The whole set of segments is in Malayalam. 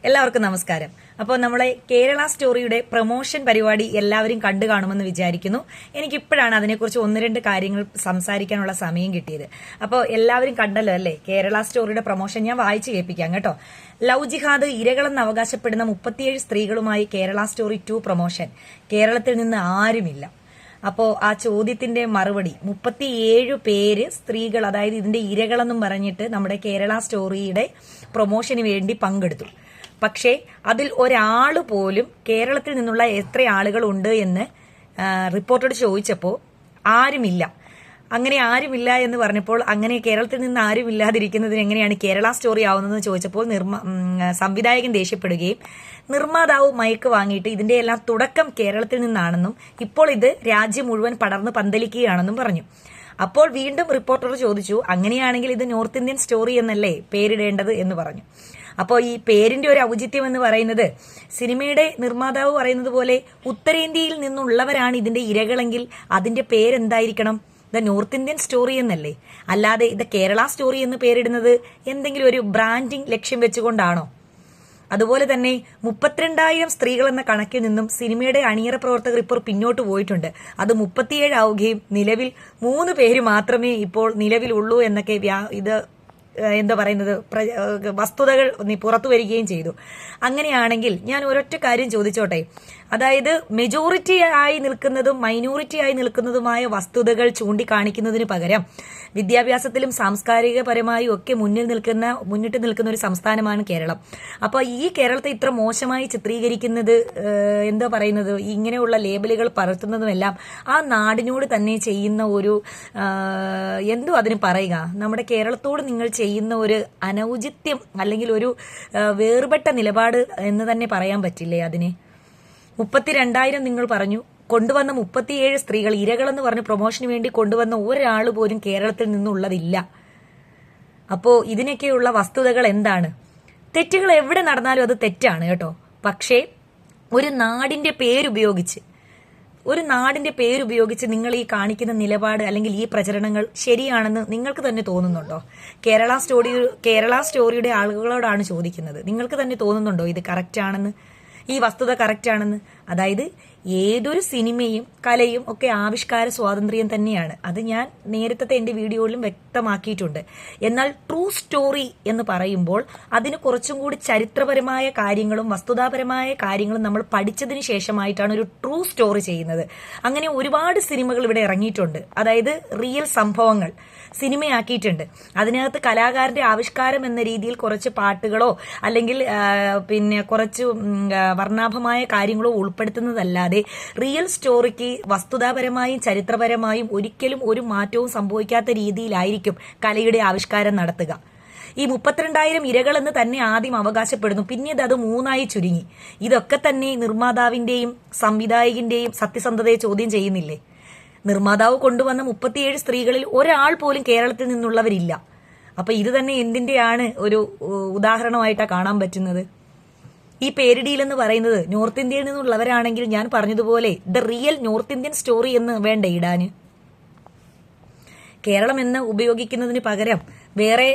എല്ലാവർക്കും നമസ്കാരം. അപ്പോൾ നമ്മളെ കേരള സ്റ്റോറിയുടെ പ്രൊമോഷൻ പരിപാടി എല്ലാവരും കണ്ടു കാണുമെന്ന് വിചാരിക്കുന്നു. എനിക്കിപ്പോഴാണ് അതിനെക്കുറിച്ച് ഒന്ന് രണ്ട് കാര്യങ്ങൾ സംസാരിക്കാനുള്ള സമയം കിട്ടിയത്. അപ്പോൾ എല്ലാവരും കണ്ടല്ലോ അല്ലേ കേരള സ്റ്റോറിയുടെ പ്രൊമോഷൻ? ഞാൻ വായിച്ചു കേൾപ്പിക്കാം കേട്ടോ. ലവ് ജിഹാദ് ഇരകളെന്ന് അവകാശപ്പെടുന്ന 37 സ്ത്രീകളുമായി കേരള സ്റ്റോറി 2 പ്രൊമോഷൻ. കേരളത്തിൽ നിന്ന് ആരുമില്ല. അപ്പോൾ ആ ചോദ്യത്തിന്റെ മറുപടി 37 പേര് സ്ത്രീകൾ, അതായത് ഇതിന്റെ ഇരകളെന്നും പറഞ്ഞിട്ട് നമ്മുടെ കേരള സ്റ്റോറിയുടെ പ്രൊമോഷന് വേണ്ടി പങ്കെടുത്തു. പക്ഷേ അതിൽ ഒരാൾ പോലും കേരളത്തിൽ നിന്നുള്ള എത്ര ആളുകൾ ഉണ്ട് എന്ന് റിപ്പോർട്ടോട് ചോദിച്ചപ്പോൾ ആരുമില്ല. അങ്ങനെ ആരുമില്ല എന്ന് പറഞ്ഞപ്പോൾ അങ്ങനെ കേരളത്തിൽ നിന്ന് ആരും ഇല്ലാതിരിക്കുന്നതിന് എങ്ങനെയാണ് കേരള സ്റ്റോറി ആവുന്നതെന്ന് ചോദിച്ചപ്പോൾ സംവിധായകൻ ദേഷ്യപ്പെടുകയും നിർമ്മാതാവ് മയക്ക് വാങ്ങിയിട്ട് ഇതിന്റെ എല്ലാം തുടക്കം കേരളത്തിൽ നിന്നാണെന്നും ഇപ്പോൾ ഇത് രാജ്യം മുഴുവൻ പടർന്ന് പന്തലിക്കുകയാണെന്നും പറഞ്ഞു. അപ്പോൾ വീണ്ടും റിപ്പോർട്ടർ ചോദിച്ചു, അങ്ങനെയാണെങ്കിൽ ഇത് നോർത്ത് ഇന്ത്യൻ സ്റ്റോറി എന്നല്ലേ പേരിടേണ്ടത് എന്ന് പറഞ്ഞു. അപ്പോൾ ഈ പേരിന്റെ ഒരു ഔചിത്യം എന്ന് പറയുന്നത്, സിനിമയുടെ നിർമ്മാതാവ് പറയുന്നത് പോലെ ഉത്തരേന്ത്യയിൽ നിന്നുള്ളവരാണ് ഇതിന്റെ ഇരകളെങ്കിൽ അതിന്റെ പേരെന്തായിരിക്കണം? ദ നോർത്ത് ഇന്ത്യൻ സ്റ്റോറി എന്നല്ലേ, അല്ലാതെ ഇത് കേരള സ്റ്റോറി എന്ന് പേരിടുന്നത് എന്തെങ്കിലും ഒരു ബ്രാൻഡിംഗ് ലക്ഷ്യം വെച്ചുകൊണ്ടാണോ? അതുപോലെ തന്നെ 32,000 സ്ത്രീകൾ എന്ന കണക്കിൽ നിന്നും സിനിമയുടെ അണിയറ പ്രവർത്തകർ ഇപ്പോൾ പിന്നോട്ട് പോയിട്ടുണ്ട്. അത് 37 ആവുകയും നിലവിൽ 3 പേര് മാത്രമേ ഇപ്പോൾ നിലവിലുള്ളൂ എന്നൊക്കെ ഇത് എന്താ പറയുന്നത് വസ്തുതകൾ പുറത്തു വരികയും ചെയ്തു. അങ്ങനെയാണെങ്കിൽ ഞാൻ ഒരൊറ്റ കാര്യം ചോദിച്ചോട്ടെ, അതായത് മെജോറിറ്റി ആയി നിൽക്കുന്നതും മൈനോറിറ്റി ആയി നിൽക്കുന്നതുമായ വസ്തുതകൾ ചൂണ്ടിക്കാണിക്കുന്നതിന് പകരം വിദ്യാഭ്യാസത്തിലും സാംസ്കാരികപരമായും ഒക്കെ മുന്നിട്ട് നിൽക്കുന്ന ഒരു സംസ്ഥാനമാണ് കേരളം. അപ്പൊ ഈ കേരളത്തെ ഇത്ര മോശമായി ചിത്രീകരിക്കുന്നത്, എന്താ പറയുന്നത്, ഇങ്ങനെയുള്ള ലേബലുകൾ പരത്തുന്നതുമെല്ലാം ആ നാടിനോട് തന്നെ ചെയ്യുന്ന ഒരു എന്തോ അതിന് പറയുക, നമ്മുടെ കേരളത്തോട് നിങ്ങൾ ചെയ്യുന്ന ഒരു അനൗചിത്യം അല്ലെങ്കിൽ ഒരു വേർപെട്ട നിലപാട് എന്ന് തന്നെ പറയാൻ പറ്റില്ലേ അതിന്? 32,000 നിങ്ങൾ പറഞ്ഞു, കൊണ്ടുവന്ന 37 സ്ത്രീകൾ ഇരകളെന്ന് പറഞ്ഞ് പ്രൊമോഷന് വേണ്ടി കൊണ്ടുവന്ന ഒരാൾ പോലും കേരളത്തിൽ നിന്നുള്ളതില്ല. അപ്പോ ഇതിനൊക്കെയുള്ള വസ്തുതകൾ എന്താണ്? തെറ്റുകൾ എവിടെ നടന്നാലും അത് തെറ്റാണ് കേട്ടോ. പക്ഷേ ഒരു നാടിന്റെ പേരുപയോഗിച്ച് നിങ്ങൾ ഈ കാണിക്കുന്ന നിലപാട് അല്ലെങ്കിൽ ഈ പ്രചരണങ്ങൾ ശരിയാണെന്ന് നിങ്ങൾക്ക് തന്നെ തോന്നുന്നുണ്ടോ? കേരള സ്റ്റോറിയുടെ ആളുകളോടാണ് ചോദിക്കുന്നത്. നിങ്ങൾക്ക് തന്നെ തോന്നുന്നുണ്ടോ ഇത് കറക്റ്റ് ആണെന്ന്, ഈ വസ്തുത കറക്റ്റ് ആണെന്ന്? അതായത് ഏതൊരു സിനിമയും കലയും ഒക്കെ ആവിഷ്കാര സ്വാതന്ത്ര്യം തന്നെയാണ്. അത് ഞാൻ നേരത്തെ എന്റെ വീഡിയോയിലും വ്യക്തമാക്കിയിട്ടുണ്ട്. എന്നാൽ ട്രൂ സ്റ്റോറി എന്ന് പറയുമ്പോൾ അതിന് കുറച്ചും കൂടി ചരിത്രപരമായ കാര്യങ്ങളും വസ്തുതാപരമായ കാര്യങ്ങളും നമ്മൾ പഠിച്ചതിന് ശേഷമായിട്ടാണ് ഒരു ട്രൂ സ്റ്റോറി ചെയ്യുന്നത്. അങ്ങനെ ഒരുപാട് സിനിമകൾ ഇവിടെ ഇറങ്ങിയിട്ടുണ്ട്. അതായത് റിയൽ സംഭവങ്ങൾ സിനിമയാക്കിയിട്ടുണ്ട്. അതിനകത്ത് കലാകാരന്റെ ആവിഷ്കാരം എന്ന രീതിയിൽ കുറച്ച് പാട്ടുകളോ അല്ലെങ്കിൽ പിന്നെ കുറച്ച് വർണ്ണാഭമായ കാര്യങ്ങളോ ഉൾപ്പെടുത്തുന്നതല്ലാതെ റിയൽ സ്റ്റോറിക്ക് വസ്തുതാപരമായും ചരിത്രപരമായും ഒരിക്കലും ഒരു മാറ്റവും സംഭവിക്കാത്ത രീതിയിലായിരിക്കും കലയുടെ ആവിഷ്കാരം നടത്തുക. ഈ 32,000 ഇരകൾ എന്ന് തന്നെ ആദ്യം അവകാശപ്പെടുന്നു, പിന്നീട് അത് 3 ചുരുങ്ങി. ഇതൊക്കെ തന്നെ നിർമ്മാതാവിന്റെയും സംവിധായകന്റെയും സത്യസന്ധതയെ ചോദ്യം ചെയ്യുന്നില്ലേ? നിർമ്മാതാവ് കൊണ്ടുവന്ന 37 സ്ത്രീകളിൽ ഒരാൾ പോലും കേരളത്തിൽ നിന്നുള്ളവരില്ല. അപ്പൊ ഇത് തന്നെ എന്തിന്റെയാണ് ഒരു ഉദാഹരണമായിട്ടാണ് കാണാൻ പറ്റുന്നത്? ഈ പേരിടിയിൽ എന്ന് പറയുന്നത് നോർത്ത് ഇന്ത്യയിൽ നിന്നുള്ളവരാണെങ്കിൽ ഞാൻ പറഞ്ഞതുപോലെ the real north Indian story എന്ന് വേണ്ട ഇടാന്. കേരളം എന്ന് ഉപയോഗിക്കുന്നതിന് പകരം വേറെ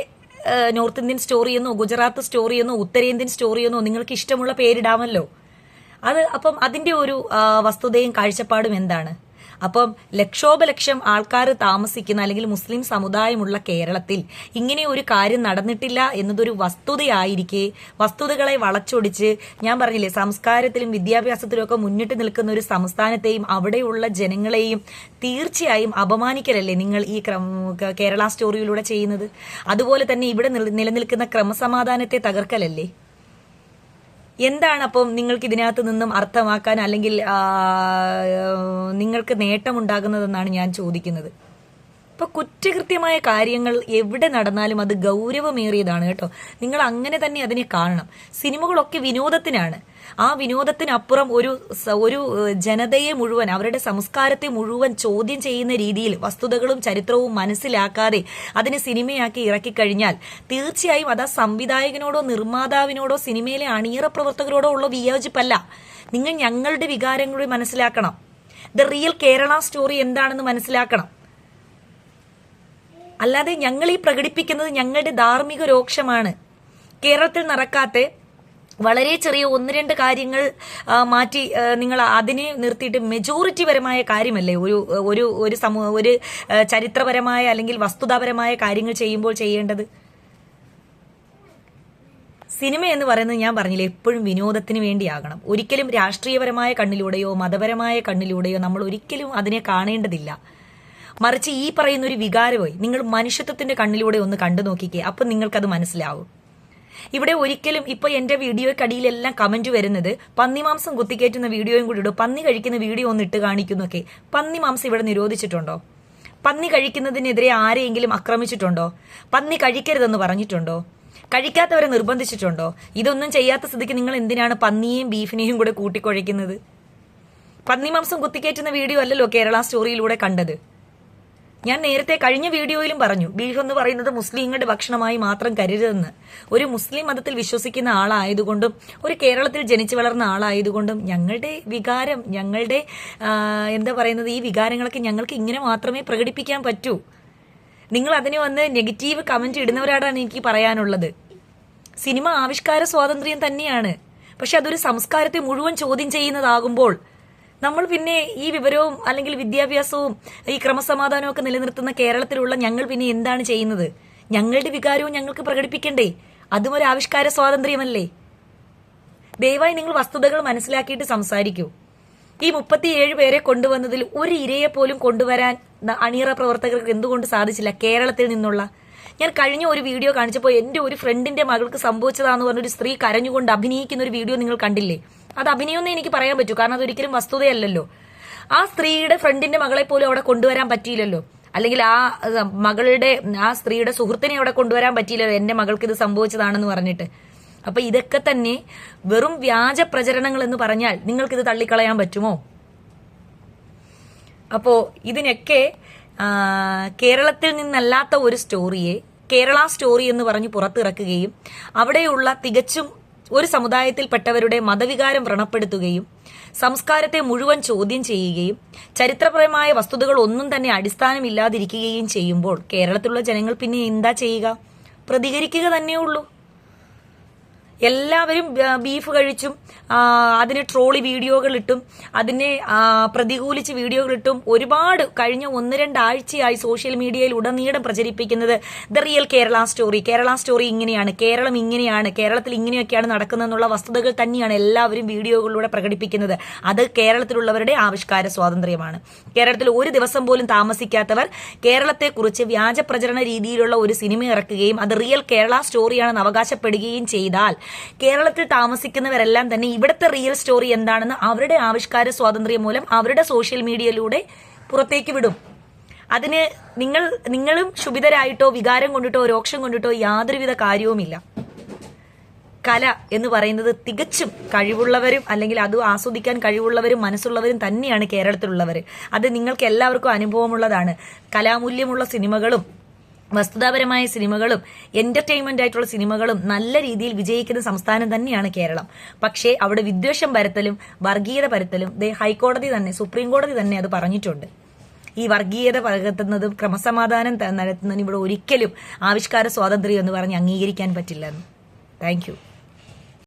നോർത്ത് ഇന്ത്യൻ സ്റ്റോറി എന്നോ ഗുജറാത്ത് സ്റ്റോറി എന്നോ ഉത്തരേന്ത്യൻ സ്റ്റോറി എന്നോ നിങ്ങൾക്ക് ഇഷ്ടമുള്ള പേരിടാമല്ലോ. അപ്പം അതിന്റെ ഒരു വസ്തുതയും കാഴ്ചപ്പാടും എന്താണ്? അപ്പം ലക്ഷോപലക്ഷം ആൾക്കാർ താമസിക്കുന്ന അല്ലെങ്കിൽ മുസ്ലിം സമുദായമുള്ള കേരളത്തിൽ ഇങ്ങനെ ഒരു കാര്യം നടന്നിട്ടില്ല എന്നതൊരു വസ്തുതയായിരിക്കെ വസ്തുതകളെ വളച്ചൊടിച്ച്, ഞാൻ പറഞ്ഞില്ലേ, സംസ്കാരത്തിലും വിദ്യാഭ്യാസത്തിലും ഒക്കെ മുന്നിട്ട് നിൽക്കുന്ന ഒരു സംസ്ഥാനത്തെയും അവിടെയുള്ള ജനങ്ങളെയും തീർച്ചയായും അപമാനിക്കലല്ലേ നിങ്ങൾ ഈ കേരള സ്റ്റോറിയിലൂടെ ചെയ്യുന്നത്? അതുപോലെ തന്നെ ഇവിടെ നിലനിൽക്കുന്ന ക്രമസമാധാനത്തെ തകർക്കലല്ലേ? എന്താണ് അപ്പം നിങ്ങൾക്ക് ഇതിനകത്ത് നിന്നും അർത്ഥമാക്കാൻ അല്ലെങ്കിൽ നിങ്ങൾക്ക് നേട്ടമുണ്ടാകുന്നതെന്നാണ് ഞാൻ ചോദിക്കുന്നത്. ഇപ്പൊ കുറ്റകൃത്യമായ കാര്യങ്ങൾ എവിടെ നടന്നാലും അത് ഗൗരവമേറിയതാണ് കേട്ടോ. നിങ്ങൾ അങ്ങനെ തന്നെ അതിനെ കാണണം. സിനിമകളൊക്കെ വിനോദത്തിനാണ്. ആ വിനോദത്തിനപ്പുറം ഒരു ജനതയെ മുഴുവൻ, അവരുടെ സംസ്കാരത്തെ മുഴുവൻ ചോദ്യം ചെയ്യുന്ന രീതിയിൽ വസ്തുതകളും ചരിത്രവും മനസ്സിലാക്കാതെ അതിനെ സിനിമയാക്കി ഇറക്കിക്കഴിഞ്ഞാൽ തീർച്ചയായും അത് ആ സംവിധായകനോടോ നിർമ്മാതാവിനോടോ സിനിമയിലെ അണിയറ പ്രവർത്തകരോടോ ഉള്ള വിയോജിപ്പല്ല. നിങ്ങൾ ഞങ്ങളുടെ വികാരങ്ങളെ മനസ്സിലാക്കണം. ദ റിയൽ കേരള സ്റ്റോറി എന്താണെന്ന് മനസ്സിലാക്കണം. അല്ലാതെ ഞങ്ങൾ ഈ പ്രകടിപ്പിക്കുന്നത് ഞങ്ങളുടെ ധാർമ്മിക രോക്ഷമാണ്. കേരളത്തിൽ നടക്കാത്ത വളരെ ചെറിയ ഒന്ന് രണ്ട് കാര്യങ്ങൾ മാറ്റി നിങ്ങൾ അതിനെ നിർത്തിയിട്ട് മെജോറിറ്റി പരമായ കാര്യമല്ലേ ഒരു സമൂഹ ഒരു ചരിത്രപരമായ അല്ലെങ്കിൽ വസ്തുതാപരമായ കാര്യങ്ങൾ ചെയ്യുമ്പോൾ ചെയ്യേണ്ടത്. സിനിമ എന്ന് പറയുന്നത് ഞാൻ പറഞ്ഞില്ലേ എപ്പോഴും വിനോദത്തിന് വേണ്ടിയാകണം. ഒരിക്കലും രാഷ്ട്രീയപരമായ കണ്ണിലൂടെയോ മതപരമായ കണ്ണിലൂടെയോ നമ്മൾ ഒരിക്കലും അതിനെ കാണേണ്ടതില്ല. മറിച്ച് ഈ പറയുന്ന ഒരു വികാരമായി നിങ്ങൾ മനുഷ്യത്വത്തിന്റെ കണ്ണിലൂടെ ഒന്ന് കണ്ടു നോക്കിക്കേ, അപ്പം നിങ്ങൾക്കത് മനസ്സിലാവും. ഇവിടെ ഒരിക്കലും ഇപ്പൊ എന്റെ വീഡിയോയ്ക്കടിയിലെല്ലാം കമന്റ് വരുന്നത് പന്നിമാംസം കുത്തിക്കയറ്റുന്ന വീഡിയോയും കൂടി ഇടും, പന്നി കഴിക്കുന്ന വീഡിയോ ഒന്ന് ഇട്ട് കാണിക്കുന്നൊക്കെ. പന്നിമാംസം ഇവിടെ നിരോധിച്ചിട്ടുണ്ടോ? പന്നി കഴിക്കുന്നതിനെതിരെ ആരെയെങ്കിലും ആക്രമിച്ചിട്ടുണ്ടോ? പന്നി കഴിക്കരുതെന്ന് പറഞ്ഞിട്ടുണ്ടോ? കഴിക്കാത്തവരെ നിർബന്ധിച്ചിട്ടുണ്ടോ? ഇതൊന്നും ചെയ്യാത്ത സ്ഥിതിക്ക് നിങ്ങൾ എന്തിനാണ് പന്നിയെയും ബീഫിനെയും കൂടെ കൂട്ടിക്കുഴയ്ക്കുന്നത്? പന്നിമാംസം കുത്തിക്കയറ്റുന്ന വീഡിയോ അല്ലല്ലോ കേരള സ്റ്റോറിയിലൂടെ കണ്ടത്. ഞാൻ നേരത്തെ കഴിഞ്ഞ വീഡിയോയിലും പറഞ്ഞു, ബീഫ് എന്ന് പറയുന്നത് മുസ്ലിങ്ങളുടെ ഭക്ഷണമായി മാത്രം കരുതരുതെന്ന്. ഒരു മുസ്ലിം മതത്തിൽ വിശ്വസിക്കുന്ന ആളായതുകൊണ്ടും ഒരു കേരളത്തിൽ ജനിച്ചു വളർന്ന ആളായതുകൊണ്ടും ഞങ്ങളുടെ വികാരം, ഞങ്ങളുടെ എന്താ പറയുന്നത്, ഈ വികാരങ്ങളൊക്കെ ഞങ്ങൾക്ക് ഇങ്ങനെ മാത്രമേ പ്രകടിപ്പിക്കാൻ പറ്റൂ. നിങ്ങൾ അതിന് വന്ന് നെഗറ്റീവ് കമന്റ് ഇടുന്നവരാടാണ് എനിക്ക് പറയാനുള്ളത്. സിനിമ ആവിഷ്കാര സ്വാതന്ത്ര്യം തന്നെയാണ്, പക്ഷെ അതൊരു സംസ്കാരത്തെ മുഴുവൻ ചോദ്യം ചെയ്യുന്നതാകുമ്പോൾ നമ്മൾ പിന്നെ ഈ വിവരവും അല്ലെങ്കിൽ വിദ്യാഭ്യാസവും ഈ ക്രമസമാധാനവും ഒക്കെ നിലനിർത്തുന്ന കേരളത്തിലുള്ള ഞങ്ങൾ പിന്നെ എന്താണ് ചെയ്യുന്നത്? ഞങ്ങളുടെ വികാരവും ഞങ്ങൾക്ക് പ്രകടിപ്പിക്കണ്ടേ? അതും ഒരു ആവിഷ്കാര സ്വാതന്ത്ര്യമല്ലേ? ദയവായി നിങ്ങൾ വസ്തുതകൾ മനസ്സിലാക്കിയിട്ട് സംസാരിക്കൂ. ഈ 37 പേരെ കൊണ്ടുവന്നതിൽ ഒരു ഇരയെ പോലും കൊണ്ടുവരാൻ അണിയറ പ്രവർത്തകർക്ക് എന്തുകൊണ്ട് സാധിച്ചില്ല കേരളത്തിൽ നിന്നുള്ള? ഞാൻ കഴിഞ്ഞ ഒരു വീഡിയോ കാണിച്ചപ്പോൾ എന്റെ ഒരു ഫ്രണ്ടിന്റെ മകൾക്ക് സംഭവിച്ചതാന്ന് പറഞ്ഞൊരു സ്ത്രീ കരഞ്ഞുകൊണ്ട് അഭിനയിക്കുന്ന ഒരു വീഡിയോ നിങ്ങൾ കണ്ടില്ലേ? അത് അഭിനയമൊന്നും എനിക്ക് പറയാൻ പറ്റൂ, കാരണം അതൊരിക്കലും വസ്തുതയല്ലല്ലോ. ആ സ്ത്രീയുടെ ഫ്രണ്ടിന്റെ മകളെ പോലും അവിടെ കൊണ്ടുവരാൻ പറ്റിയില്ലല്ലോ, അല്ലെങ്കിൽ ആ മകളുടെ ആ സ്ത്രീയുടെ സുഹൃത്തിനെ അവിടെ കൊണ്ടുവരാൻ പറ്റിയില്ലല്ലോ എന്റെ മകൾക്ക് ഇത് സംഭവിച്ചതാണെന്ന് പറഞ്ഞിട്ട്. അപ്പൊ ഇതൊക്കെ തന്നെ വെറും വ്യാജ പ്രചരണങ്ങൾ എന്ന് പറഞ്ഞാൽ നിങ്ങൾക്കിത് തള്ളിക്കളയാൻ പറ്റുമോ? അപ്പോ ഇതിനൊക്കെ കേരളത്തിൽ നിന്നല്ലാത്ത ഒരു സ്റ്റോറിയെ കേരള സ്റ്റോറി എന്ന് പറഞ്ഞ് പുറത്തിറക്കുകയും അവിടെയുള്ള തികച്ചും ഒരു സമുദായത്തിൽപ്പെട്ടവരുടെ മതവികാരം വ്രണപ്പെടുത്തുകയും സംസ്കാരത്തെ മുഴുവൻ ചോദ്യം ചെയ്യുകയും ചരിത്രപരമായ വസ്തുതകൾ ഒന്നും തന്നെ അടിസ്ഥാനമില്ലാതിരിക്കുകയും ചെയ്യുമ്പോൾ കേരളത്തിലുള്ള ജനങ്ങൾ പിന്നെ എന്താ ചെയ്യുക? പ്രതികരിക്കുക തന്നെയുള്ളൂ. എല്ലാവരും ബീഫ് കഴിച്ചും അതിന് ട്രോളി വീഡിയോകളിട്ടും അതിനെ പ്രതികൂലിച്ച് വീഡിയോകളിട്ടും ഒരുപാട് കഴിഞ്ഞ 1-2 ആഴ്ചയായി സോഷ്യൽ മീഡിയയിൽ ഉടനീളം പ്രചരിപ്പിക്കുന്നത് the real Kerala story, Kerala story ഇങ്ങനെയാണ്, കേരളം ഇങ്ങനെയാണ്, കേരളത്തിൽ ഇങ്ങനെയൊക്കെയാണ് നടക്കുന്നതെന്നുള്ള വസ്തുതകൾ തന്നെയാണ് എല്ലാവരും വീഡിയോകളിലൂടെ പ്രകടിപ്പിക്കുന്നത്. അത് കേരളത്തിലുള്ളവരുടെ ആവിഷ്കാര സ്വാതന്ത്ര്യമാണ്. കേരളത്തിൽ ഒരു ദിവസം പോലും താമസിക്കാത്തവർ കേരളത്തെക്കുറിച്ച് വ്യാജ പ്രചരണ രീതിയിലുള്ള ഒരു സിനിമ ഇറക്കുകയും അത് റിയൽ കേരള സ്റ്റോറിയാണെന്ന് അവകാശപ്പെടുകയും ചെയ്താൽ കേരളത്തിൽ താമസിക്കുന്നവരെല്ലാം തന്നെ ഇവിടുത്തെ റിയൽ സ്റ്റോറി എന്താണെന്ന് അവരുടെ ആവിഷ്കാര സ്വാതന്ത്ര്യം മൂലം അവരുടെ സോഷ്യൽ മീഡിയയിലൂടെ പുറത്തേക്ക് വിടും. അതിന് നിങ്ങളും ക്ഷുഭിതരായിട്ടോ വികാരം കൊണ്ടിട്ടോ രോക്ഷം കൊണ്ടിട്ടോ യാതൊരുവിധ കാര്യവുമില്ല. കല എന്ന് പറയുന്നത് തികച്ചും കഴിവുള്ളവരും അല്ലെങ്കിൽ അത് ആസ്വദിക്കാൻ കഴിവുള്ളവരും മനസ്സുള്ളവരും തന്നെയാണ് കേരളത്തിലുള്ളവർ. അത് നിങ്ങൾക്ക് എല്ലാവർക്കും അനുഭവമുള്ളതാണ്. കലാമൂല്യമുള്ള സിനിമകളും വസ്തുതാപരമായ സിനിമകളും എന്റർടൈൻമെന്റ് ആയിട്ടുള്ള സിനിമകളും നല്ല രീതിയിൽ വിജയിക്കുന്ന സംസ്ഥാനം തന്നെയാണ് കേരളം. പക്ഷേ അവിടെ വിദ്വേഷം പരത്തലും വർഗീയത പരത്തലും ഹൈക്കോടതി തന്നെ, സുപ്രീം കോടതി തന്നെ അത് പറഞ്ഞിട്ടുണ്ട്. ഈ വർഗീയത പകർത്തുന്നതും ക്രമസമാധാനം നടത്തുന്നതും ഇവിടെ ഒരിക്കലും ആവിഷ്കാര സ്വാതന്ത്ര്യം എന്ന് പറഞ്ഞ് അംഗീകരിക്കാൻ പറ്റില്ലെന്ന്. Thank you.